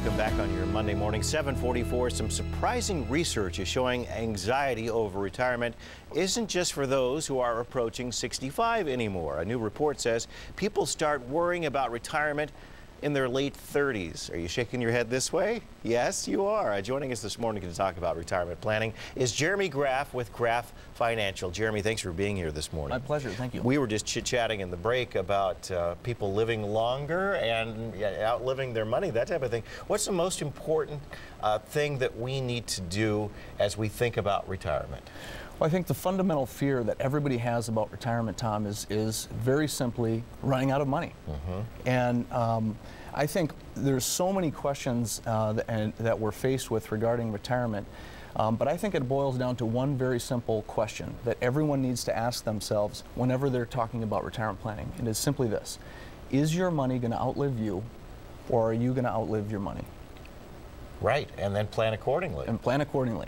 Welcome back on your Monday morning, 7:44. Some surprising research is showing anxiety over retirement isn't just for those who are approaching 65 anymore. A new report says people start worrying about retirement in their late 30s. Are you shaking your head this way? Yes, you are. Joining us this morning to talk about retirement planning is Jeremy Graff with Graff Financial. Jeremy, thanks for being here this morning. My pleasure. Thank you. We were just chit-chatting in the break about people living longer and outliving their money, that type of thing. What's the most important thing that we need to do as we think about retirement? Well, I think the fundamental fear that everybody has about retirement, Tom, is very simply running out of money. And I think there's so many questions that we're faced with regarding retirement, but I think it boils down to one very simple question that everyone needs to ask themselves whenever they're talking about retirement planning. And it's simply this: is your money going to outlive you, or are you going to outlive your money? Right, and then plan accordingly. And plan accordingly.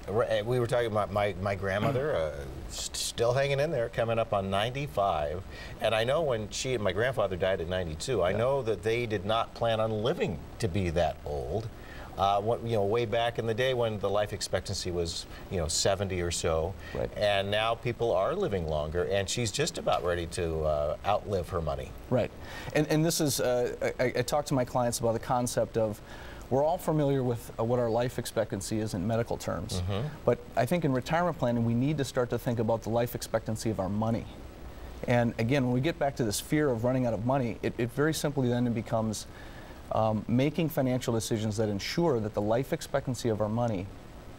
We were talking about my grandmother, still hanging in there, coming up on 95. And I know when she and my grandfather died at 92, I know that they did not plan on living to be that old. Way back in the day when the life expectancy was, 70 or so. Right. And now people are living longer, and she's just about ready to outlive her money. Right. And this is, I talk to my clients about the concept of, we're all familiar with what our life expectancy is in medical terms, but I think in retirement planning we need to start to think about the life expectancy of our money. And again, when we get back to this fear of running out of money, it very simply then becomes making financial decisions that ensure that the life expectancy of our money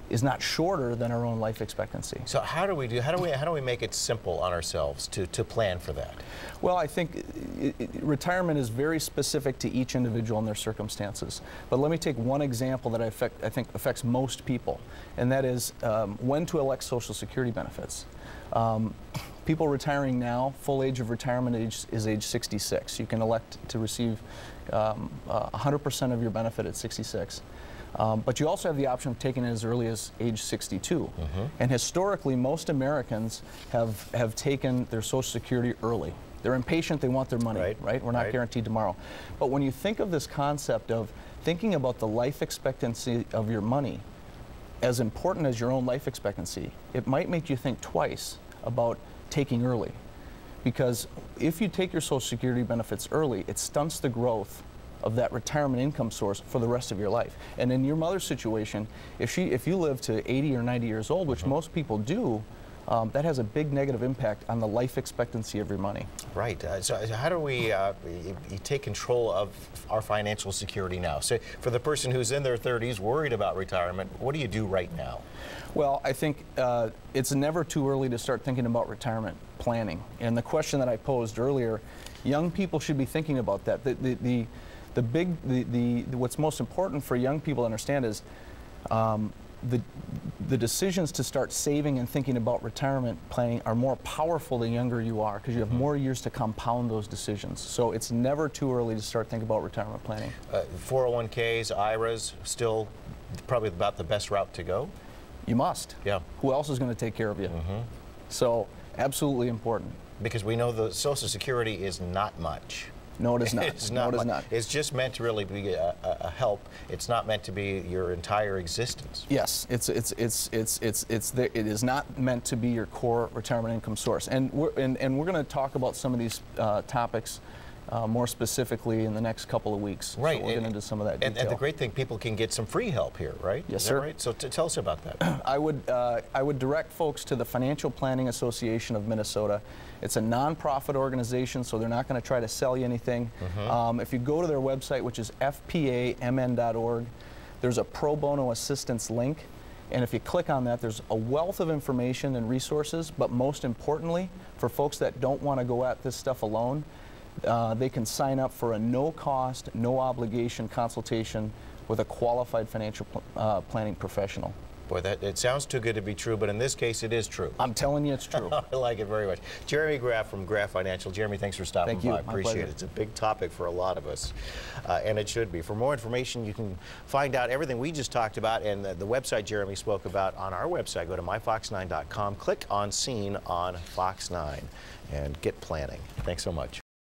is not shorter than our own life expectancy. So how do we make it simple on ourselves to plan for that? Well, I think retirement is very specific to each individual and their circumstances. But let me take one example that I think affects most people, and that is when to elect Social Security benefits. People retiring now, full age of retirement age is age 66. You can elect to receive 100% of your benefit at 66. But you also have the option of taking it as early as age 62. And historically, most Americans have taken their Social Security early. They're impatient, they want their money, right? We're not guaranteed tomorrow. But when you think of this concept of thinking about the life expectancy of your money as important as your own life expectancy, it might make you think twice about taking early. Because if you take your Social Security benefits early, it stunts the growth of that retirement income source for the rest of your life. And in your mother's situation, if you live to 80 or 90 years old, which most people do, that has a big negative impact on the life expectancy of your money. Right. So how do we take control of our financial security now? So for the person who's in their 30s worried about retirement, what do you do right now? Well, I think it's never too early to start thinking about retirement planning. And the question that I posed earlier, young people should be thinking about that. What's most important for young people to understand is the decisions to start saving and thinking about retirement planning are more powerful the younger you are, because you have more years to compound those decisions. So it's never too early to start thinking about retirement planning. 401ks, IRAs, still probably about the best route to go? You must. Yeah. Who else is going to take care of you? So absolutely important. Because we know the Social Security is not much. No, it is not. It's not. It's just meant to really be a help. It's not meant to be your entire existence. Yes, it is not meant to be your core retirement income source. And we're going to talk about some of these topics more specifically in the next couple of weeks. Right. So we'll get into some of that detail. And the great thing, people can get some free help here, right? Yes, sir. Right? So tell us about that. I would direct folks to the Financial Planning Association of Minnesota. It's a nonprofit organization, so they're not going to try to sell you anything. If you go to their website, which is fpamn.org, there's a pro bono assistance link. And if you click on that, there's a wealth of information and resources. But most importantly, for folks that don't want to go at this stuff alone, they can sign up for a no-cost, no-obligation consultation with a qualified financial planning professional. Boy, it sounds too good to be true, but in this case, it is true. I'm telling you it's true. I like it very much. Jeremy Graff from Graff Financial. Jeremy, thanks for stopping by. Thank you. I appreciate it. It's a big topic for a lot of us, and it should be. For more information, you can find out everything we just talked about and the website Jeremy spoke about on our website. Go to myfox9.com, click on Scene on Fox 9, and get planning. Thanks so much.